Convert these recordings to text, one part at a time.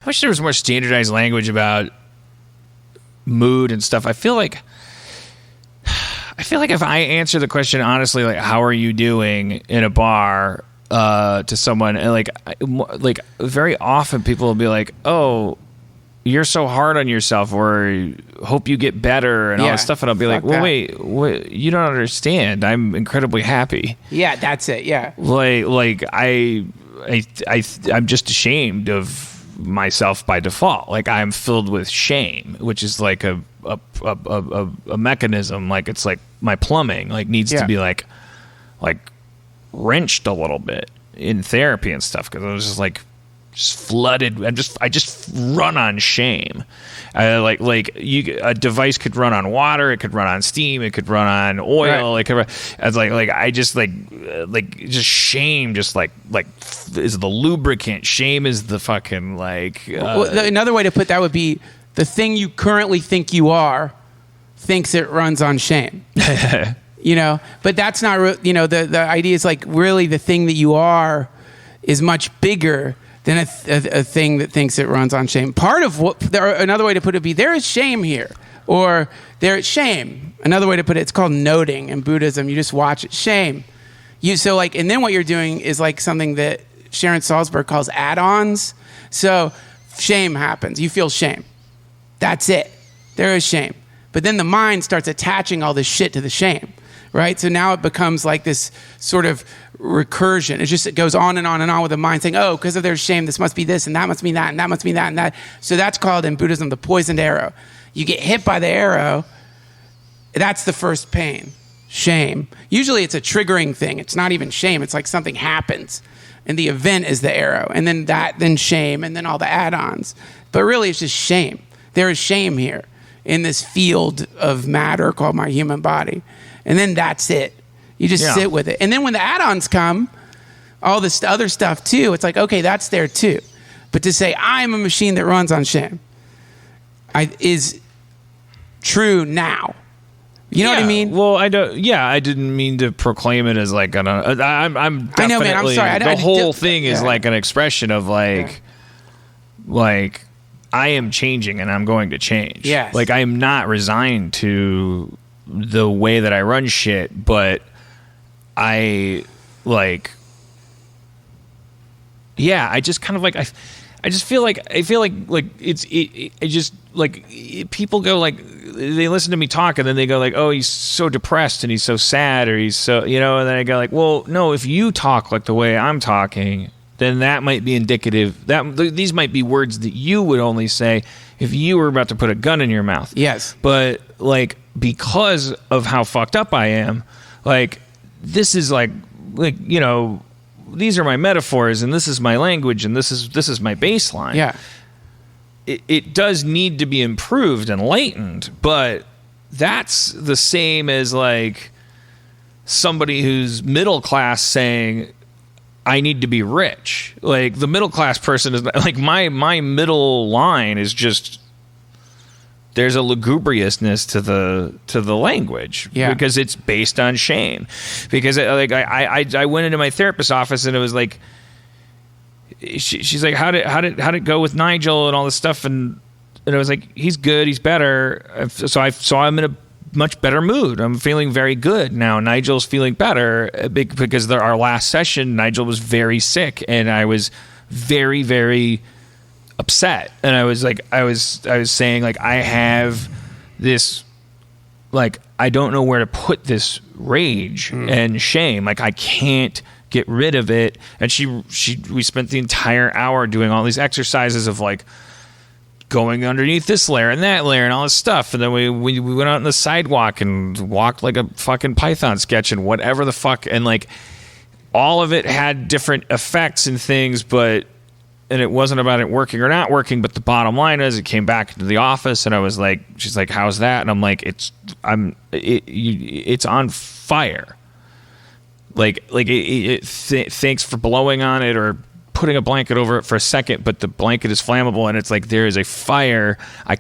wish there was more standardized language about mood and stuff. I feel like if I answer the question honestly, like, how are you doing in a bar to someone, and like very often people will be like, oh, you're so hard on yourself, or hope you get better, and all this stuff. And I'll be like, well, wait, you don't understand. I'm incredibly happy. Yeah, that's it. Yeah. Like I'm just ashamed of myself by default. Like, I'm filled with shame, which is like a mechanism. Like, it's like my plumbing like needs to be like wrenched a little bit in therapy and stuff, because I was just flooded. I just run on shame. A device could run on water, it could run on steam, it could run on oil, it could run, it's just shame just like is the lubricant. Shame is the fucking another way to put that would be the thing you currently think you are thinks it runs on shame. But that's not the idea is like really the thing that you are is much bigger than a thing that thinks it runs on shame. Part of another way to put it would be, there is shame here, or there is shame. Another way to put it, it's called noting in Buddhism. You just watch it, shame. And then what you're doing is like something that Sharon Salzberg calls add-ons. So shame happens, you feel shame. That's it. There is shame. But then the mind starts attaching all this shit to the shame. Right? So now it becomes like this sort of recursion. It goes on and on and on with the mind saying, oh, because of their shame, this must be this, and that must be that, and that must be that, and that. So that's called in Buddhism the poisoned arrow. You get hit by the arrow, that's the first pain, shame. Usually it's a triggering thing. It's not even shame. It's like something happens, and the event is the arrow, and then shame, and then all the add-ons. But really it's just shame. There is shame here in this field of matter called my human body. And then that's it. You just sit with it. And then when the add-ons come, all this other stuff too, it's like, okay, that's there too. But to say, I'm a machine that runs on shame is true now. You know what I mean? Well, I don't. Yeah, I didn't mean to proclaim it as like I'm definitely. I know, man. I'm sorry. The whole thing is like an expression of like I am changing and I'm going to change. Yes. Like, I am not resigned to the way that I run shit, but I just kind of like I just feel like people go like, they listen to me talk and then they go like, oh, he's so depressed and he's so sad, or he's so, and then I go like, well, no, if you talk like the way I'm talking, then that might be indicative that these might be words that you would only say if you were about to put a gun in your mouth. Yes. But because of how fucked up I am, this is these are my metaphors, and this is my language, and this is my baseline. Yeah. It does need to be improved and lightened, but that's the same as like somebody who's middle class saying, I need to be rich. Like, the middle class person is like, my middle line is just, there's a lugubriousness to the language, because it's based on shame. Because I went into my therapist's office and it was like, she's like, how'd it go with Nigel and all this stuff, and I was like, he's good, he's better. So I'm in a much better mood. I'm feeling very good now. Nigel's feeling better because our last session, Nigel was very sick, and I was very, very upset. And I was saying like, I have this, like, I don't know where to put this rage and shame. Like, I can't get rid of it. And we spent the entire hour doing all these exercises of like going underneath this layer and that layer and all this stuff. And then we went out on the sidewalk and walked like a fucking Python sketch and whatever the fuck. And like, all of it had different effects and things, and it wasn't about it working or not working. But the bottom line is, it came back into the office and I was like, she's like, how's that? And I'm like, it's on fire. Thanks for blowing on it or putting a blanket over it for a second, but the blanket is flammable, and it's like, there is a fire. I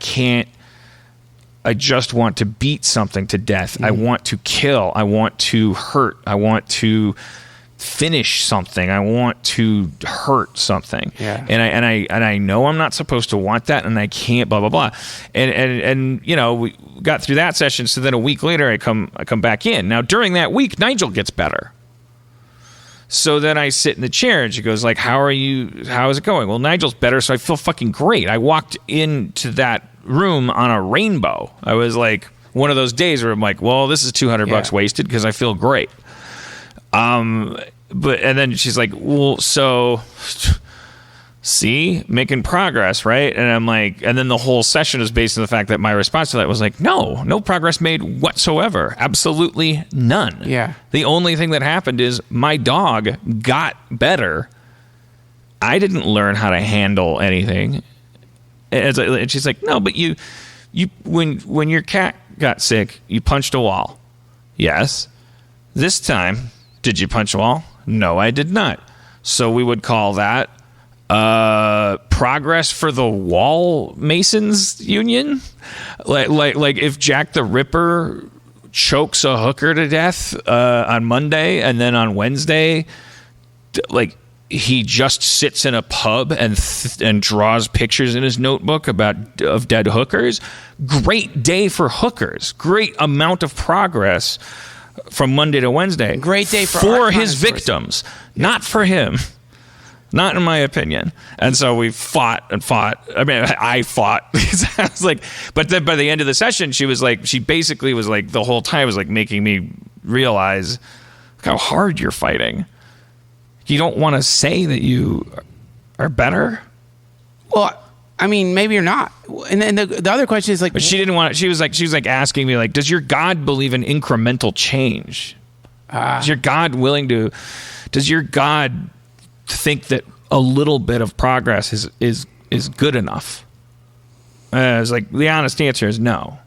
just want to beat something to death. I want to kill. I want to hurt. I want to finish something. I want to hurt something. Yeah. And I know I'm not supposed to want that, and I can't, blah, blah, blah. And you know, we got through that session. So then a week later, I come back in. Now, during that week, Nigel gets better. So then I sit in the chair, and she goes like, how are you? How is it going? Well, Nigel's better, so I feel fucking great. I walked into that room on a rainbow. I was like, one of those days where I'm like, well, this is $200 wasted because I feel great. But and then she's like, well, so see, making progress, right? And I'm like, and then the whole session is based on the fact that my response to that was like, no progress made whatsoever. Absolutely none. Yeah. The only thing that happened is my dog got better. I didn't learn how to handle anything. And she's like, no, but you when your cat got sick, you punched a wall. Yes. This time, did you punch a wall? No, I did not. So we would call that progress for the Wall Masons Union. Like if Jack the Ripper chokes a hooker to death on Monday, and then on Wednesday, like he just sits in a pub and draws pictures in his notebook of dead hookers. Great day for hookers. Great amount of progress from Monday to Wednesday. Great day for his victims, not for him. Not in my opinion. And so we fought. I mean, I fought. I was like, but then by the end of the session, she basically was like, the whole time was like making me realize how hard you're fighting. You don't want to say that you are better. Well, I mean, maybe you're not. And then the other question is like, but she didn't want. She was like asking me like, does your God believe in incremental change? Is your God does your God think that a little bit of progress is good enough? I was like, the honest answer is no.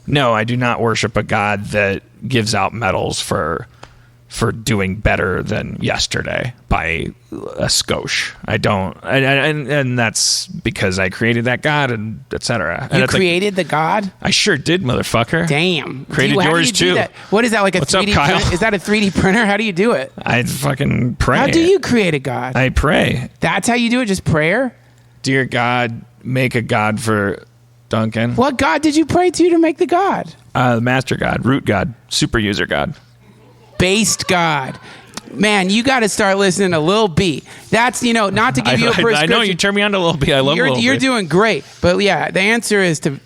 No, I do not worship a God that gives out medals for doing better than yesterday by a skosh. I don't, and that's because I created that God, and etc. You created the God? I sure did, motherfucker. Damn. Created yours too. That? What is that, like a What's 3D up, Kyle? printer? Is that a 3D printer? How do you do it? I fucking pray. How do you create a God? I pray. That's how you do it? Just prayer? Dear God, make a God for Duncan. What God did you pray to make the God? The master God, root God, super user God. Based God. Man, you got to start listening to Lil B. That's, not to give you a prescription. I know you turned me on to Lil B. I love Lil B. You're doing great. But yeah, the answer is to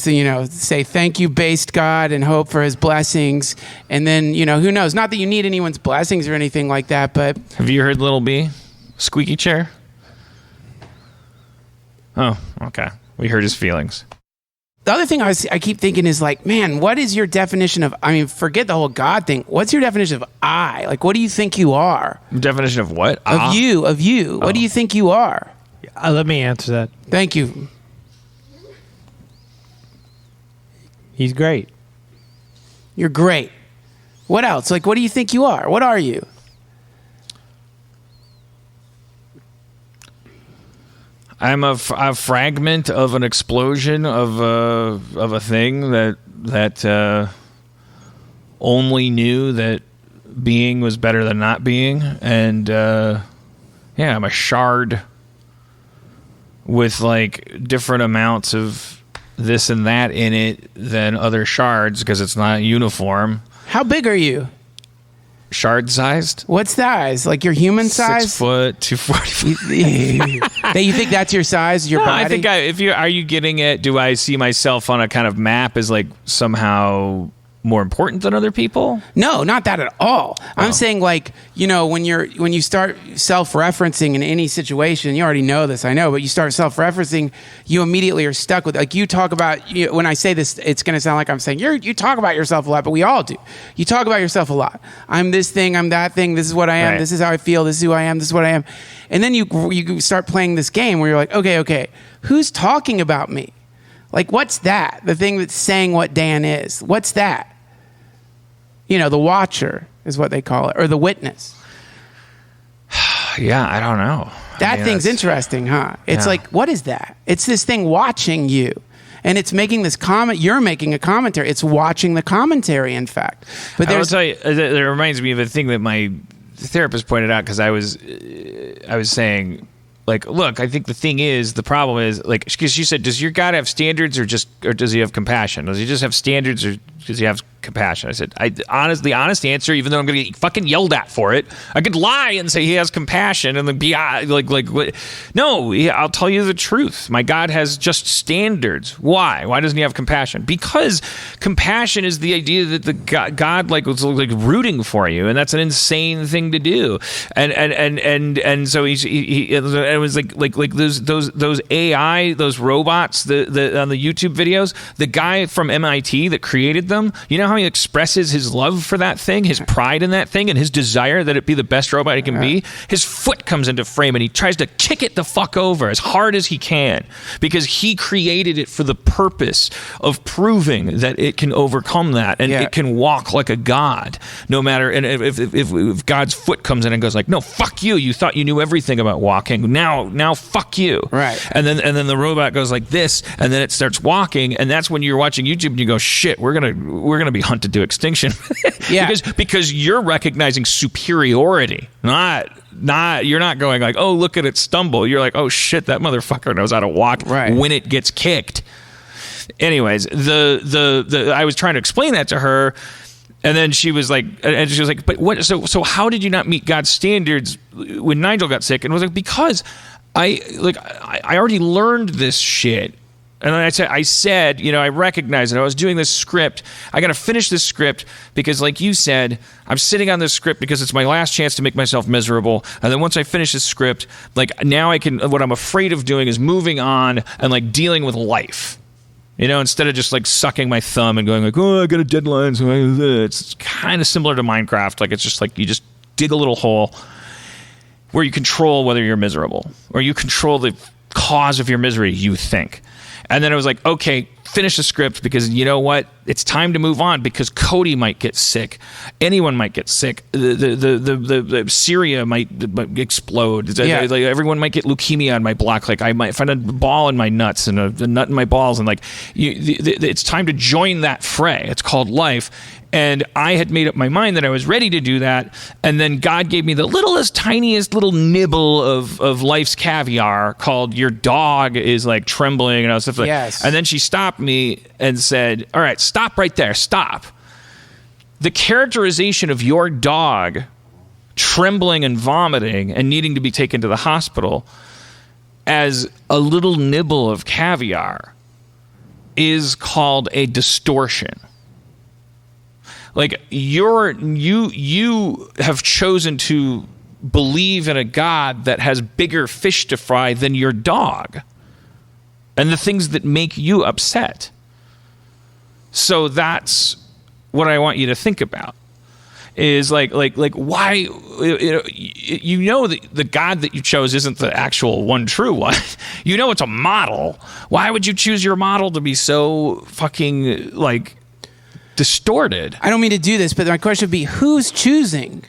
say thank you, based God, and hope for his blessings. And then, who knows? Not that you need anyone's blessings or anything like that, but... Have you heard Lil B? Squeaky chair? Oh, okay. We heard his feelings. The other thing I keep thinking is like, man, what is your definition of, forget the whole God thing. What's your definition of I? Like, what do you think you are? Definition of what? Of you. Oh. What do you think you are? Let me answer that. Thank you. He's great. You're great. What else? Like, what do you think you are? What are you? I'm a fragment of an explosion of a thing that only knew that being was better than not being, and I'm a shard with like different amounts of this and that in it than other shards because it's not uniform. How big are you? Shard sized. What size? Like your human size? 6 foot, 240. You think that's your size? Your body? I think are you getting it? Do I see myself on a kind of map as like somehow more important than other people? No, not that at all. I'm saying like, when you start self-referencing in any situation, you already know this, I know, but you start self-referencing, you immediately are stuck with, like you talk about, when I say this, it's going to sound like I'm saying, you talk about yourself a lot, but we all do. You talk about yourself a lot. I'm this thing, I'm that thing, this is what I am, right. This is how I feel, this is who I am, this is what I am. And then you start playing this game where you're like, okay, who's talking about me? Like, what's that? The thing that's saying what Dan is. What's that? The watcher is what they call it, or the witness. Yeah, I don't know. That thing's interesting, huh? It's like, what is that? It's this thing watching you. And it's making this comment. You're making a commentary. It's watching the commentary, in fact. But I will tell you, it reminds me of a thing that my therapist pointed out, because I was saying, like, look, I think the problem is, like, because she said, does your God have standards or does he have compassion? Does he just have standards or does he have compassion? I said, the honest answer, even though I'm going to get fucking yelled at for it, I could lie and say he has compassion and then be like, no, I'll tell you the truth. My God has just standards. Why? Why doesn't he have compassion? Because compassion is the idea that the God was like rooting for you, and that's an insane thing to do. And so it was like those AI, those robots, the on the YouTube videos, the guy from MIT that created them, you know how he expresses his love for that thing, his pride in that thing, and his desire that it be the best robot it can be? His foot comes into frame and he tries to kick it the fuck over as hard as he can, because he created it for the purpose of proving that it can overcome that, and it can walk like a god, no matter. And if God's foot comes in and goes like, no, fuck you, you thought you knew everything about walking, now fuck you, right? And then the robot goes like this, and then it starts walking, and that's when you're watching YouTube and you go, shit, we're gonna be hunted to extinction. because you're recognizing superiority, not you're not going like, oh, look at it stumble. You're like, oh shit, that motherfucker knows how to walk when it gets kicked. Anyways, I was trying to explain that to her, and then she was like, but what? So how did you not meet God's standards when Nigel got sick? And I was like, because I already learned this shit. And I said, you know, I recognize it. I was doing this script. I got to finish this script because, like you said, I'm sitting on this script because it's my last chance to make myself miserable. And then once I finish this script, like, now I can, what I'm afraid of doing is moving on and like dealing with life. You know, instead of just like sucking my thumb and going like, oh, I got a deadline. So it's kind of similar to Minecraft. Like, it's just like you just dig a little hole where you control whether you're miserable, or you control the cause of your misery, you think. And then I was like, okay, finish the script, because you know what? It's time to move on, because Cody might get sick. Anyone might get sick. The Syria might explode. Like, everyone might get leukemia on my block. Like, I might find a ball in my nuts and a nut in my balls. And like, it's time to join that fray. It's called life. And I had made up my mind that I was ready to do that. And then God gave me the tiniest little nibble of life's caviar called, your dog is like trembling. And I was like, yes. And then she stopped me and said, all right, stop right there. Stop. The characterization of your dog trembling and vomiting and needing to be taken to the hospital as a little nibble of caviar is called a distortion. Like, you have chosen to believe in a God that has bigger fish to fry than your dog and the things that make you upset. So that's what I want you to think about. Is like why, you know that the God that you chose isn't the actual one true one. You know it's a model. Why would you choose your model to be so fucking like distorted? I don't mean to do this, but my question would be, who's choosing?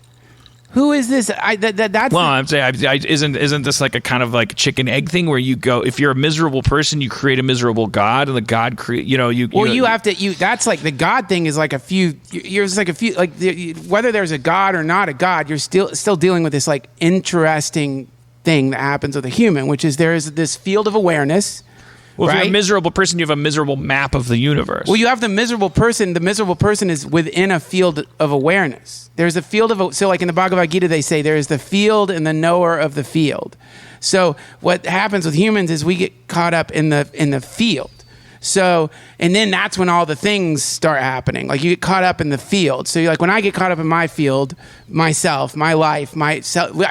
Who is this? That's well, I'm saying, isn't this like a kind of like chicken egg thing where you go, if you're a miserable person, you create a miserable God, and the God create, you have to. That's like the God thing is like a few. You're like a few, like whether there's a God or not a God, you're still dealing with this like interesting thing that happens with a human, which is there is this field of awareness. Well, if you're a miserable person, you have a miserable map of the universe. Well, you have the miserable person. The miserable person is within a field of awareness. There's a field of, so like in the Bhagavad Gita, they say there is the field and the knower of the field. So what happens with humans is we get caught up in the field. So, and then that's when all the things start happening. Like, you get caught up in the field. So you're like, when I get caught up in my field, myself, my life, I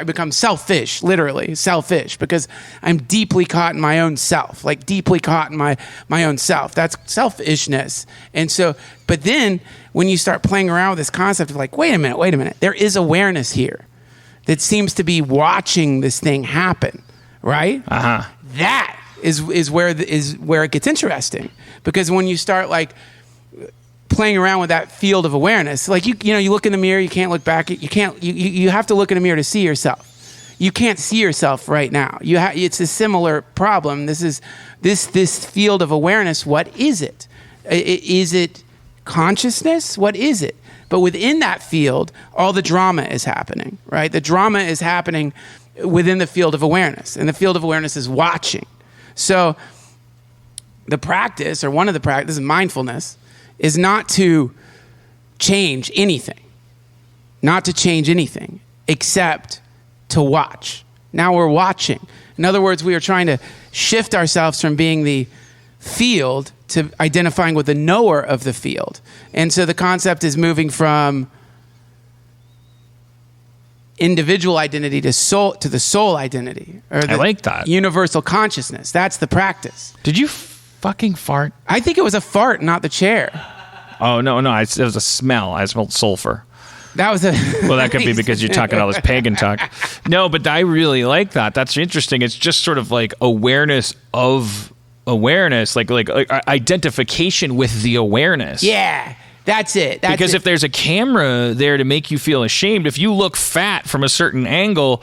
become selfish, literally selfish, because I'm deeply caught in my own self, like deeply caught in my own self. That's selfishness. And so, but then when you start playing around with this concept of like, wait a minute, there is awareness here that seems to be watching this thing happen, right? Uh-huh. That is where it gets interesting, because when you start like playing around with that field of awareness, like you look in the mirror, you can't look back. You have to look in the mirror to see yourself. You can't see yourself right now. It's a similar problem. This field of awareness. What is it? Is it consciousness? What is it? But within that field, all the drama is happening, right? The drama is happening within the field of awareness, and the field of awareness is watching. So the practice, or one of the practices, mindfulness, is not to change anything, except to watch. Now we're watching. In other words, we are trying to shift ourselves from being the field to identifying with the knower of the field. And so the concept is moving from individual identity to the soul identity, or the I like that. universal consciousness. That's the practice. Did you fucking fart? I think it was a fart, not the chair. Oh, no. It was a smell. I smelled sulfur. That was a Well, that could be because you're talking all this pagan talk. No, but I really like that. That's interesting. It's just sort of like awareness of awareness, like identification with the awareness. Yeah, that's it. Because if there's a camera there to make you feel ashamed, if you look fat from a certain angle,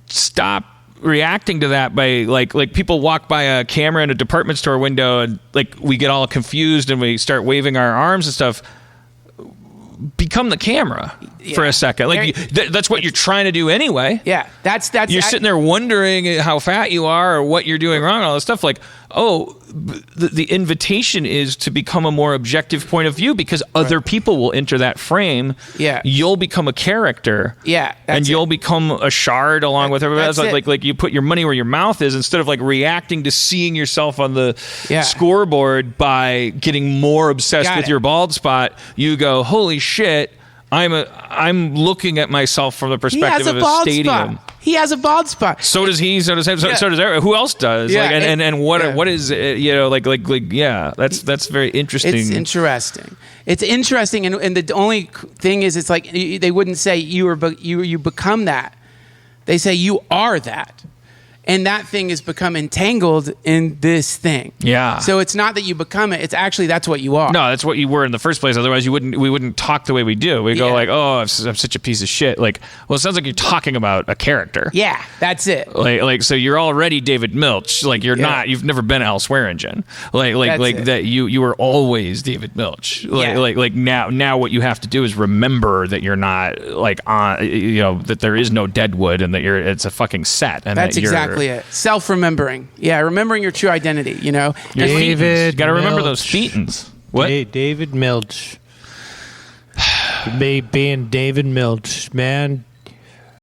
stop reacting to that by like people walk by a camera in a department store window and like we get all confused and we start waving our arms and stuff. Become the camera for a second. Like that's what you're trying to do anyway. Yeah, that's. You're sitting there wondering how fat you are or what you're doing wrong, all this stuff. Like, the invitation is to become a more objective point of view because other people will enter that frame. Yeah, you'll become a character. Yeah, and you'll become a shard along with everybody else. Like you put your money where your mouth is instead of like reacting to seeing yourself on the scoreboard by getting more obsessed with your bald spot. You go, holy shit. I'm looking at myself from the perspective of a stadium. He has a bald spot. So does he. So does him. So does everyone. Who else does? Yeah, like, and what is it, that's very interesting. It's interesting. It's interesting, and the only thing is, it's like they wouldn't say you become that. They say you are that. And that thing has become entangled in this thing. Yeah. So it's not that you become it. It's actually that's what you are. No, that's what you were in the first place. Otherwise, we wouldn't talk the way we do. We go like, oh, I'm such a piece of shit. Like, well, it sounds like you're talking about a character. Yeah, that's it. Like so you're already David Milch. Like you're not. You've never been Al Swearingen. Like that. You were always David Milch. Like now what you have to do is remember that you're not like on. That there is no Deadwood and that it's a fucking set. And that's exactly it. Self-remembering. Yeah, remembering your true identity, David got to remember those Phaetons. What? David Milch. Being David Milch, man,